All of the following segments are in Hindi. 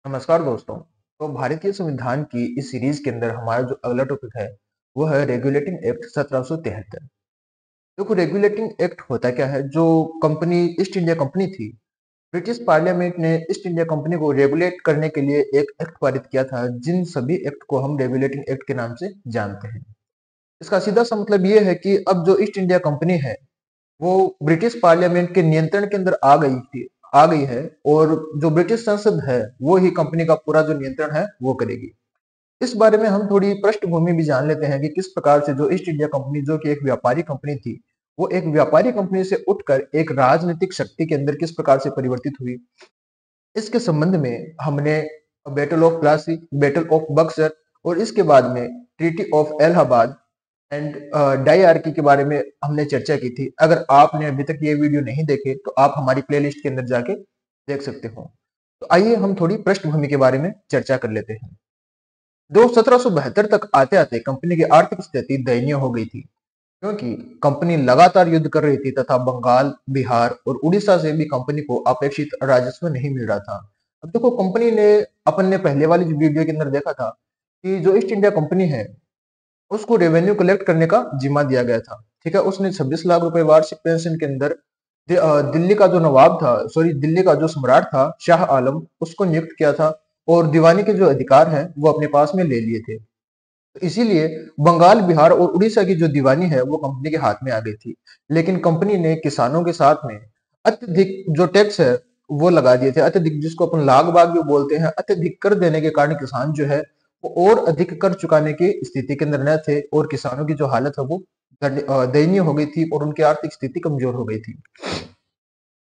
नमस्कार दोस्तों। तो भारतीय संविधान की इस सीरीज के अंदर हमारा जो अगला टॉपिक है वो है रेगुलेटिंग एक्ट 1773। देखो, रेगुलेटिंग एक्ट होता क्या है। जो कंपनी ईस्ट इंडिया कंपनी थी, ब्रिटिश पार्लियामेंट ने ईस्ट इंडिया कंपनी को रेगुलेट करने के लिए एक एक्ट पारित किया था, जिन सभी एक्ट को हम रेगुलेटिंग एक्ट के नाम से जानते हैं। इसका सीधा सा मतलब ये है कि अब जो ईस्ट इंडिया कंपनी है वो ब्रिटिश पार्लियामेंट के नियंत्रण के अंदर आ गई है, और जो ब्रिटिश संसद है वो ही कंपनी का पूरा जो नियंत्रण है वो करेगी। इस बारे में हम थोड़ी पृष्ठभूमि भी जान लेते हैं कि किस प्रकार से जो ईस्ट इंडिया कंपनी, जो कि एक व्यापारी कंपनी थी, वो एक व्यापारी कंपनी से उठकर एक राजनीतिक शक्ति के अंदर किस प्रकार से परिवर्तित हुई। इसके संबंध में हमने battle of Plassey, battle of Buxar और इसके बाद में treaty of Allahabad and dyarchy के बारे में हमने चर्चा की थी। अगर आपने अभी तक ये वीडियो नहीं देखे तो आप हमारी प्लेलिस्ट के अंदर जाके देख सकते हो। तो आइए हम थोड़ी पृष्ठभूमि के बारे में चर्चा कर लेते हैं। दो 1772 तक आते आते कंपनी की आर्थिक स्थिति दयनीय हो गई थी, क्योंकि कंपनी लगातार युद्ध कर रही थी तथा बंगाल, बिहार और उड़ीसा से भी कंपनी को अपेक्षित राजस्व नहीं मिल रहा था। अब देखो, कंपनी ने अपन ने पहले वाली वीडियो के अंदर देखा था कि जो ईस्ट इंडिया कंपनी है उसको रेवेन्यू कलेक्ट करने का जिम्मा दिया गया था। ठीक है, उसने 26 लाख रुपए वार्षिक पेंशन के अंदर दिल्ली का जो नवाब था, सॉरी, दिल्ली का जो सम्राट था शाह आलम, उसको नियुक्त किया था, और दीवानी के जो अधिकार हैं वो अपने पास में ले लिए थे। तो इसीलिए बंगाल, बिहार और उड़ीसा की जो दीवानी है वो कंपनी के हाथ में आ गई थी। लेकिन कंपनी ने किसानों के साथ में अत्यधिक जो टैक्स है वो लगा दिए थे। अत्यधिक, जिसको अपन लाग बाग भी बोलते हैं, अत्यधिक कर देने के कारण किसान जो है वो और अधिक कर चुकाने की स्थिति के अंदर न थे, और किसानों की जो हालत है वो दयनीय हो गई थी और उनकी आर्थिक स्थिति कमजोर हो गई थी।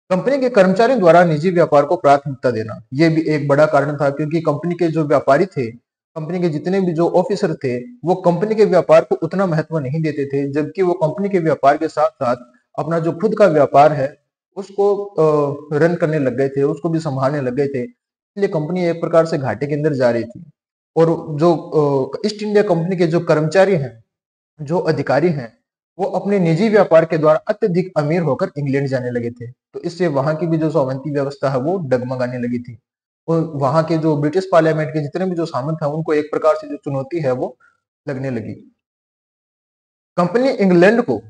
कंपनी के कर्मचारियों द्वारा निजी व्यापार को प्राथमिकता देना ये भी एक बड़ा कारण था, क्योंकि कंपनी के जो व्यापारी थे, कंपनी के जितने भी जो ऑफिसर थे, वो कंपनी के व्यापार को उतना महत्व नहीं देते थे, जबकि वो कंपनी के व्यापार के साथ साथ अपना जो खुद का व्यापार है उसको रन करने लग गए थे, उसको भी संभालने लग गए थे। इसलिए कंपनी एक प्रकार से घाटे के अंदर जा रही थी। और जो ईस्ट इंडिया कंपनी के जो कर्मचारी हैं, जो अधिकारी हैं, वो अपने निजी व्यापार के द्वारा अत्यधिक अमीर होकर इंग्लैंड जाने लगे थे। तो इससे वहां की भी जो सामंती व्यवस्था है वो डगमगाने लगी थी, और वहां के जो ब्रिटिश पार्लियामेंट के जितने भी जो सामंत हैं उनको एक प्रकार से जो चुनौती है वो लगने लगी। कंपनी इंग्लैंड को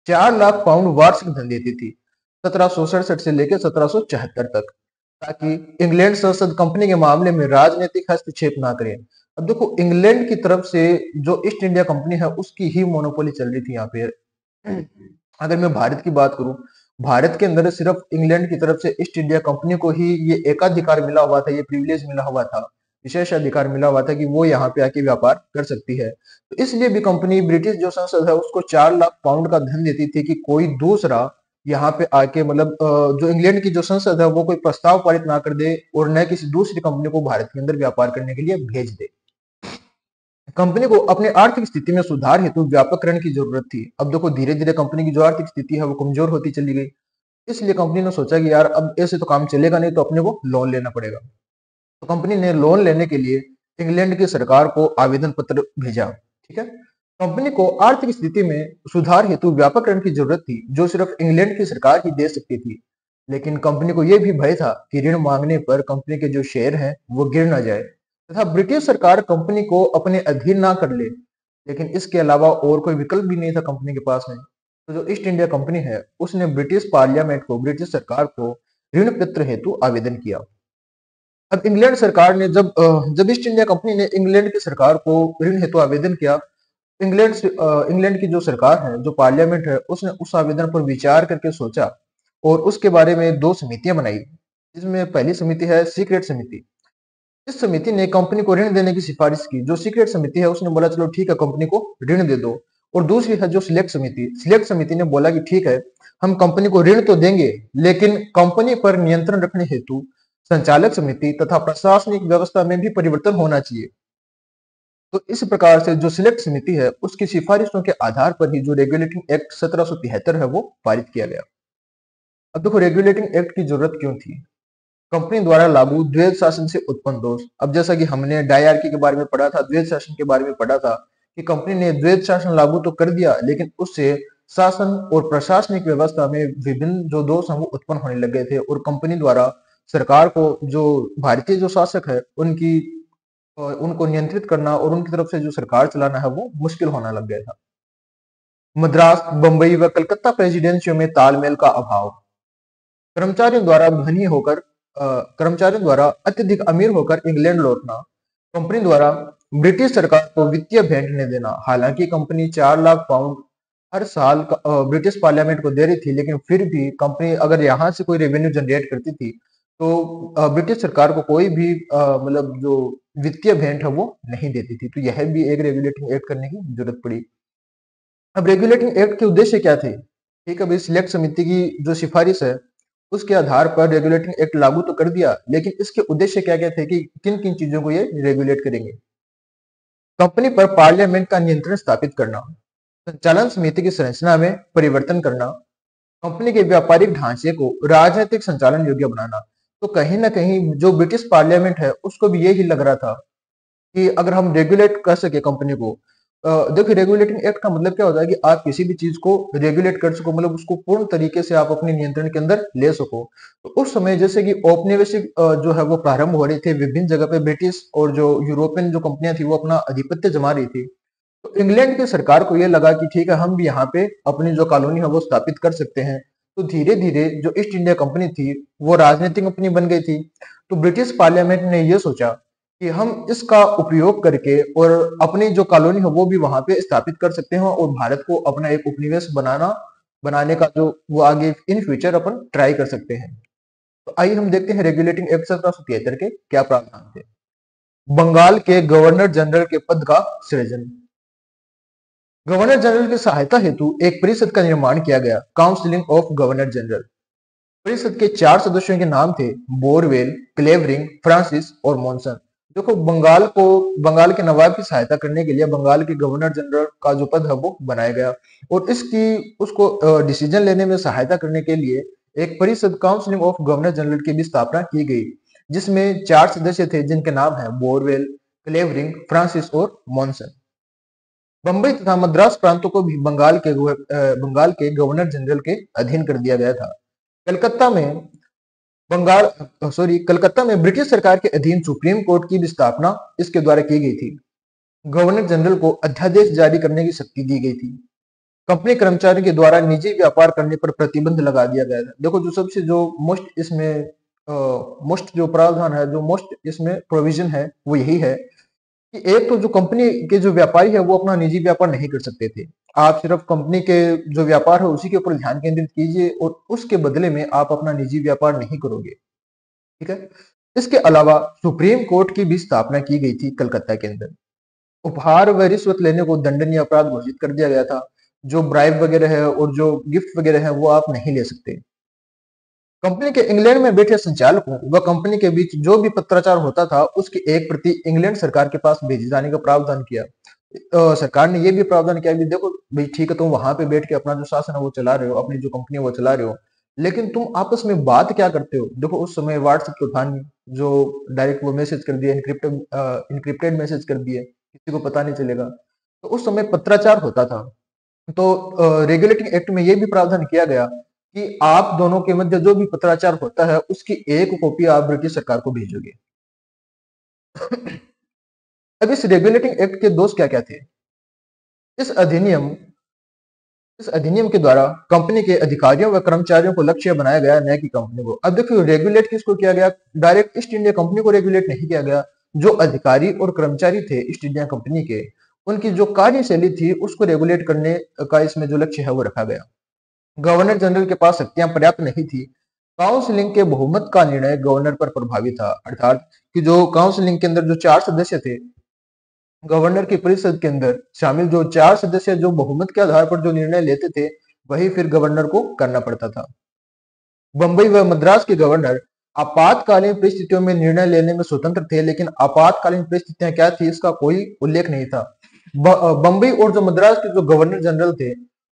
4 लाख पाउंड वार्षिक धन देती थी 1767 से लेकर 1774 तक, ताकि इंग्लैंड संसद कंपनी के मामले में राजनीतिक हस्तक्षेप ना करे। अब देखो, इंग्लैंड की तरफ से जो ईस्ट इंडिया कंपनी है उसकी ही मोनोपोली चल रही थी यहाँ पे। अगर मैं भारत की बात करूं, भारत के अंदर सिर्फ इंग्लैंड की तरफ से ईस्ट इंडिया कंपनी को ही ये एकाधिकार मिला हुआ था, ये प्रिविलेज मिला हुआ था, विशेष अधिकार मिला हुआ था कि वो यहाँ पे आके व्यापार कर सकती है। तो इसलिए भी कंपनी ब्रिटिश जो संसद है उसको 4 लाख पाउंड का धन देती थी कि कोई दूसरा यहाँ पे आके, मतलब जो इंग्लैंड की जो संसद है वो कोई प्रस्ताव पारित ना कर दे और न किसी दूसरी कंपनी को भारत के अंदर व्यापार करने के लिए भेज दे। कंपनी को अपने आर्थिक स्थिति में सुधार हेतु व्यापक ऋण की जरूरत थी। अब देखो, धीरे धीरे कंपनी की जो आर्थिक स्थिति है वो कमजोर होती चली गई। इसलिए कंपनी ने सोचा कि यार अब ऐसे तो काम चलेगा नहीं, तो अपने को लोन लेना पड़ेगा। तो कंपनी ने लोन लेने के लिए इंग्लैंड की सरकार को आवेदन पत्र भेजा। ठीक है, कंपनी को आर्थिक स्थिति में सुधार हेतु व्यापक ऋण की जरूरत थी, जो सिर्फ इंग्लैंड की सरकार ही दे सकती थी। लेकिन कंपनी को यह भी भय था कि ऋण मांगने पर कंपनी के जो शेयर हैं वो गिर ना जाए, तथा ब्रिटिश सरकार कंपनी को अपने अधीन ना कर ले। लेकिन इसके अलावा और कोई विकल्प भी नहीं था कंपनी के पास में। तो जो ईस्ट इंडिया कंपनी है उसने ब्रिटिश पार्लियामेंट को, ब्रिटिश सरकार को ऋण पत्र हेतु आवेदन किया। अब इंग्लैंड सरकार ने जब ईस्ट इंडिया कंपनी ने इंग्लैंड की सरकार को ऋण हेतु आवेदन किया, इंग्लैंड की जो सरकार है, जो पार्लियामेंट है, उसने उस आवेदन पर विचार करके सोचा और उसके बारे में दो समितियां बनाई, जिसमें पहली समिति है सीक्रेट समिति। इस समिति ने कंपनी को ऋण देने की सिफारिश की। जो सीक्रेट समिति है उसने बोला चलो ठीक है, कंपनी को ऋण दे दो। और दूसरी है जो सिलेक्ट समिति ने बोला कि ठीक है, हम कंपनी को ऋण तो देंगे, लेकिन कंपनी पर नियंत्रण रखने हेतु संचालक समिति तथा प्रशासनिक व्यवस्था में भी परिवर्तन होना चाहिए। तो इस प्रकार से जो सिलेक्ट समिति है उसकी सिफारिशों के आधार पर ही जो रेगुलेटिंग एक्ट 1773 है वो पारित किया गया। अब देखो, रेगुलेटिंग एक्ट की जरूरत क्यों थी। कंपनी द्वारा लागू द्वैध शासन से उत्पन्न दोष। अब जैसा कि हमने डायआर्की के बारे में पढ़ा था, द्वैध शासन के बारे में पढ़ा था कि कंपनी ने द्वैध शासन लागू तो कर दिया, लेकिन उससे शासन और प्रशासनिक व्यवस्था में विभिन्न जो दोष हैं वो उत्पन्न होने लग गए थे, और कंपनी द्वारा सरकार को जो भारतीय जो शासक है उनको नियंत्रित करना और उनकी तरफ से जो सरकार चलाना है वो मुश्किल होने लग गया था। मद्रास, बंबई व कलकत्ता प्रेसिडेंसियों में तालमेल का अभाव। कर्मचारियों द्वारा धनी होकर कर्मचारियों द्वारा अत्यधिक अमीर होकर इंग्लैंड लौटना, कंपनी द्वारा ब्रिटिश सरकार को वित्तीय भेंट न देना। हालांकि कंपनी 4 लाख पाउंड हर साल ब्रिटिश पार्लियामेंट को दे रही थी, लेकिन फिर भी कंपनी अगर यहाँ से कोई रेवेन्यू जनरेट करती थी तो ब्रिटिश सरकार को कोई भी मतलब जो वित्तीय भेंट है वो नहीं देती थी। तो यह भी एक रेगुलेटिंग एक्ट करने की जरूरत पड़ी। अब रेगुलेटिंग एक्ट के उद्देश्य क्या थे? ठीक है भाई, सिलेक्ट समिति की जो सिफारिश है उसके आधार पर रेगुलेटिंग एक्ट लागू तो कर दिया, लेकिन इसके उद्देश्य क्या क्या थे कि किन किन चीजों को ये रेगुलेट करेंगे। कंपनी पर पार्लियामेंट का नियंत्रण स्थापित करना, संचालन समिति की संरचना में परिवर्तन करना, कंपनी के व्यापारिक ढांचे को राजनीतिक संचालन योग्य बनाना। तो कहीं ना कहीं जो ब्रिटिश पार्लियामेंट है उसको भी यही लग रहा था कि अगर हम रेगुलेट कर सके कंपनी को। देखिए, रेगुलेटिंग एक्ट का मतलब क्या होता है कि आप किसी भी चीज को रेगुलेट कर सको, मतलब उसको पूर्ण तरीके से आप अपने नियंत्रण के अंदर ले सको। तो उस समय जैसे कि औपनिवेशिक जो है वो प्रारंभ हो रहे थे विभिन्न जगह पे, ब्रिटिश और जो यूरोपियन जो कंपनियां थी वो अपना आधिपत्य जमा रही थी। तो इंग्लैंड की सरकार को यह लगा कि ठीक है, हम भी यहाँ पे अपनी जो कॉलोनी है वो स्थापित कर सकते हैं। तो धीरे धीरे जो ईस्ट इंडिया कंपनी थी वो राजनीतिक कंपनी बन गई थी। तो ब्रिटिश पार्लियामेंट ने यह सोचा कि हम इसका उपयोग करके और अपनी जो कॉलोनी है वो भी वहां पे स्थापित कर सकते हैं और भारत को अपना एक उपनिवेश बनाने का जो वो आगे इन फ्यूचर अपन ट्राई कर सकते हैं। तो आइए हम देखते हैं रेगुलेटिंग एक्ट 1773 के क्या प्रावधान थे। बंगाल के गवर्नर जनरल के पद का सृजन। गवर्नर जनरल की सहायता हेतु एक परिषद का निर्माण किया गया, काउंसिलिंग ऑफ गवर्नर जनरल। परिषद के 4 सदस्यों के नाम थे बोरवेल, क्लेवरिंग, फ्रांसिस और मॉनसन। देखो, बंगाल के नवाब की सहायता करने के लिए बंगाल के गवर्नर जनरल का जो पद है वो बनाया गया और इसकी उसको डिसीजन लेने में सहायता करने के लिए एक परिषद, काउंसिलिंग ऑफ गवर्नर जनरल की भी स्थापना की गई, जिसमें 4 सदस्य थे जिनके नाम है बोरवेल, क्लेवरिंग, फ्रांसिस और मॉनसन। बंबई तथा मद्रास प्रांतों को भी बंगाल के गवर्नर जनरल के अधीन कर दिया गया था। कलकत्ता में कलकत्ता में ब्रिटिश सरकार के अधीन सुप्रीम कोर्ट की भी स्थापना इसके द्वारा की गई थी। गवर्नर जनरल को अध्यादेश जारी करने की शक्ति दी गई थी। कंपनी कर्मचारियों के द्वारा निजी व्यापार करने पर प्रतिबंध लगा दिया गया था। देखो, जो सबसे जो मोस्ट जो प्रावधान है, जो मोस्ट इसमें प्रोविजन है वो यही है कि एक तो जो कंपनी के जो व्यापारी है वो अपना निजी व्यापार नहीं कर सकते थे। आप सिर्फ कंपनी के जो व्यापार है उसी के ऊपर ध्यान केंद्रित कीजिए और उसके बदले में आप अपना निजी व्यापार नहीं करोगे। ठीक है। इसके अलावा सुप्रीम कोर्ट की भी स्थापना की गई थी कलकत्ता के अंदर। उपहार व रिश्वत लेने को दंडनीय अपराध घोषित कर दिया गया था। जो ब्राइब वगैरह है और जो गिफ्ट वगैरह है वो आप नहीं ले सकते। कंपनी के इंग्लैंड में बैठे संचालकों व कंपनी के बीच जो भी पत्राचार होता था उसकी एक प्रति इंग्लैंड सरकार के पास भेजे जाने का प्रावधान किया। सरकार ने यह भी प्रावधान किया कि देखो भाई, ठीक है, तुम वहां पे बैठ के अपना जो शासन है वो चला रहे हो, अपनी जो कंपनी है वो चला रहे हो, लेकिन तुम आपस में बात क्या करते हो? देखो, उस समय व्हाट्सएप तो था नहीं जो डायरेक्ट वो मैसेज कर दिए, इनक्रिप्टेड मैसेज कर दिए, किसी को पता नहीं चलेगा। तो उस समय पत्राचार होता था। तो रेगुलेटिंग एक्ट में यह भी प्रावधान किया गया कि आप दोनों के मध्य जो भी पत्राचार होता है उसकी एक कॉपी आप ब्रिटिश सरकार को भेजोगे। अब इस रेगुलेटिंग एक्ट के दोष क्या क्या थे? इस अधिनियम इस अधिनियम के द्वारा कंपनी के अधिकारियों व कर्मचारियों को लक्ष्य बनाया गया, न कि कंपनी को। अब देखिए, रेगुलेट किसको किया गया? डायरेक्ट ईस्ट इंडिया कंपनी को रेगुलेट नहीं किया गया। जो अधिकारी और कर्मचारी थे ईस्ट इंडिया कंपनी के, उनकी जो कार्यशैली थी उसको रेगुलेट करने का इसमें जो लक्ष्य है वो रखा गया। गवर्नर जनरल के पास शक्तियां पर्याप्त नहीं थी। काउंसिलिंग के बहुमत का निर्णय गवर्नर पर प्रभावी था, अर्थात कि जो काउंसिलिंग के अंदर जो 4 सदस्य थे, गवर्नर की परिषद के अंदर शामिल जो 4 सदस्य जो बहुमत के आधार पर जो निर्णय लेते थे वही फिर गवर्नर को करना पड़ता था। बंबई व मद्रास के गवर्नर आपातकालीन परिस्थितियों में निर्णय लेने में स्वतंत्र थे, लेकिन आपातकालीन परिस्थितियां क्या थी इसका कोई उल्लेख नहीं था। बंबई और जो मद्रास के जो गवर्नर जनरल थे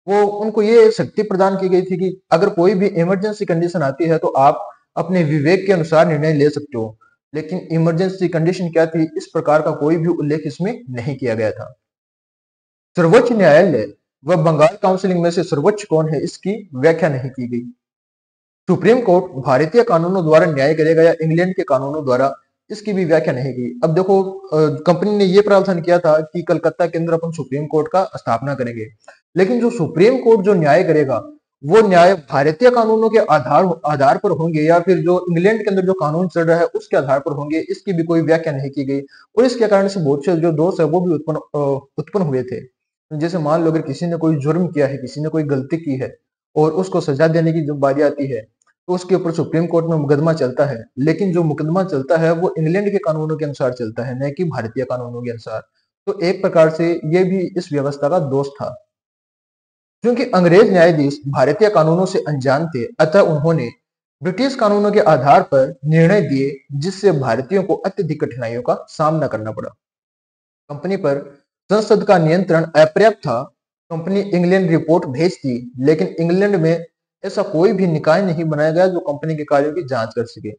वो उनको ये शक्ति प्रदान की गई थी कि अगर कोई भी इमरजेंसी कंडीशन आती है तो आप अपने विवेक के अनुसार निर्णय ले सकते हो। लेकिन इमरजेंसी कंडीशन क्या थी इस प्रकार का कोई भी उल्लेख इसमें नहीं किया गया था। सर्वोच्च न्यायालय व बंगाल काउंसिलिंग में से सर्वोच्च कौन है इसकी व्याख्या नहीं की गई। सुप्रीम कोर्ट भारतीय कानूनों द्वारा न्याय करेगा या इंग्लैंड के कानूनों द्वारा, इसकी भी व्याख्या नहीं की। अब देखो, कंपनी ने ये प्रावधान किया था कि कलकत्ता के अंदर अपन सुप्रीम कोर्ट का स्थापना करेंगे, लेकिन जो सुप्रीम कोर्ट जो न्याय करेगा, वो न्याय भारतीय कानूनों के आधार पर होंगे या फिर जो इंग्लैंड के अंदर जो कानून चल रहा है उसके आधार पर होंगे, इसकी भी कोई व्याख्या नहीं की गई। और इसके कारण से बहुत से जो दोष है वो भी उत्पन्न हुए थे। जैसे मान लो, अगर किसी ने कोई जुर्म किया है, किसी ने कोई गलती की है और उसको सजा देने की जब बारी आती है, तो उसके ऊपर सुप्रीम कोर्ट में मुकदमा चलता है, लेकिन जो मुकदमा चलता है वो इंग्लैंड के कानूनों के अनुसार चलता है, न कि भारतीय कानूनों के अनुसार। तो एक प्रकार से ये भी इस व्यवस्था का दोष था। क्योंकि अंग्रेज न्यायाधीश भारतीय कानूनों से अनजान थे, अतः उन्होंने ब्रिटिश कानूनों के आधार पर निर्णय दिए, जिससे भारतीयों को अत्यधिक कठिनाइयों का सामना करना पड़ा। कंपनी पर संसद का नियंत्रण अपर्याप्त था। कंपनी इंग्लैंड रिपोर्ट भेजती, लेकिन इंग्लैंड में ऐसा कोई भी निकाय नहीं बनाया गया जो कंपनी के कार्यों की जांच कर सके।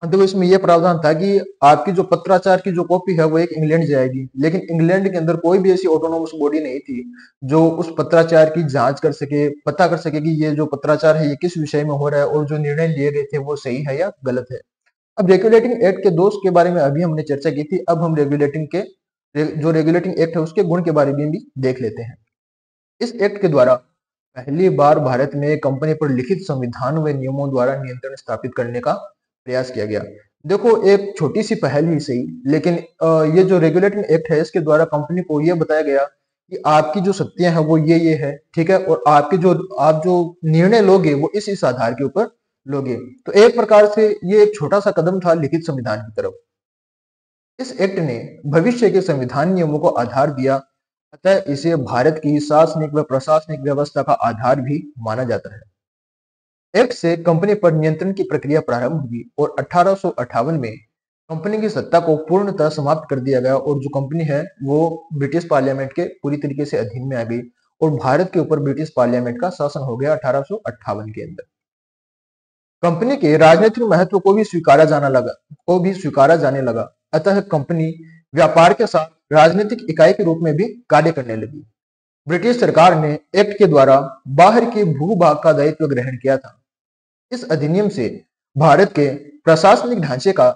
देखो, इसमें यह प्रावधान था कि आपकी जो पत्राचार की जो कॉपी है वो एक इंग्लैंड जाएगी, लेकिन इंग्लैंड के अंदर कोई भी ऐसी ऑटोनोमस बॉडी नहीं थी जो उस पत्राचार की जांच कर सके, पता कर सके कि ये जो पत्राचार है ये किस विषय में हो रहा है और जो निर्णय लिए गए थे वो सही है या गलत है। अब रेगुलेटिंग एक्ट के दोष के बारे में अभी हमने चर्चा की थी, अब हम जो रेगुलेटिंग एक्ट है उसके गुण के बारे में भी देख लेते हैं। इस एक्ट के द्वारा पहली बार भारत में कंपनी पर लिखित संविधान व नियमों द्वारा नियंत्रण स्थापित करने का प्रयास किया गया। देखो, एक छोटी सी पहल ही सही, लेकिन ये जो रेगुलेटिंग एक्ट है इसके द्वारा कंपनी को यह बताया गया कि आपकी जो शक्तियां हैं वो ये है, ठीक है, और आप जो निर्णय लोगे वो इस आधार के ऊपर लोगे। तो एक प्रकार से ये एक छोटा सा कदम था लिखित संविधान की तरफ। इस एक्ट ने भविष्य के संविधान नियमों को आधार दिया, अतः इसे भारत की शासनिक व प्रशासनिक व्यवस्था का आधार भी माना जाता है। एक्ट से कंपनी पर नियंत्रण की प्रक्रिया प्रारंभ हुई और 1858 में कंपनी की सत्ता को पूर्णतः समाप्त कर दिया गया और जो कंपनी है वो ब्रिटिश पार्लियामेंट के पूरी तरीके से अधीन में आ गई और भारत के ऊपर ब्रिटिश पार्लियामेंट का शासन हो गया 1858 के अंदर। कंपनी के राजनीतिक महत्व को भी स्वीकारा जाने लगा, अतः कंपनी व्यापार के साथ राजनीतिक इकाई के रूप में भी कार्य करने लगी। ब्रिटिश सरकार ने एक्ट के द्वारा बाहर के भूभाग का दायित्व ग्रहण किया था। इस अधिनियम से भारत के प्रशासनिक ढांचे का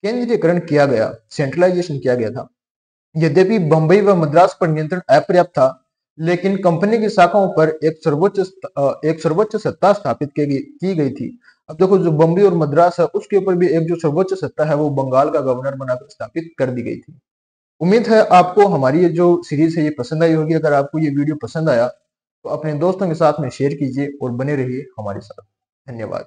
केंद्रीयकरण किया गया, सेंट्रलाइजेशन किया गया था। यद्यपि बंबई व मद्रास पर नियंत्रण अपर्याप्त था, लेकिन कंपनी की शाखाओं पर एक सर्वोच्च सत्ता स्थापित की गई थी। अब देखो, जो बम्बई और मद्रास है उसके ऊपर भी एक जो सर्वोच्च सत्ता है वो बंगाल का गवर्नर बनाकर स्थापित कर दी गई थी। उम्मीद है आपको हमारी ये जो सीरीज है ये पसंद आई होगी। अगर आपको ये वीडियो पसंद आया तो अपने दोस्तों के साथ में शेयर कीजिए और बने रहिए हमारे साथ। धन्यवाद।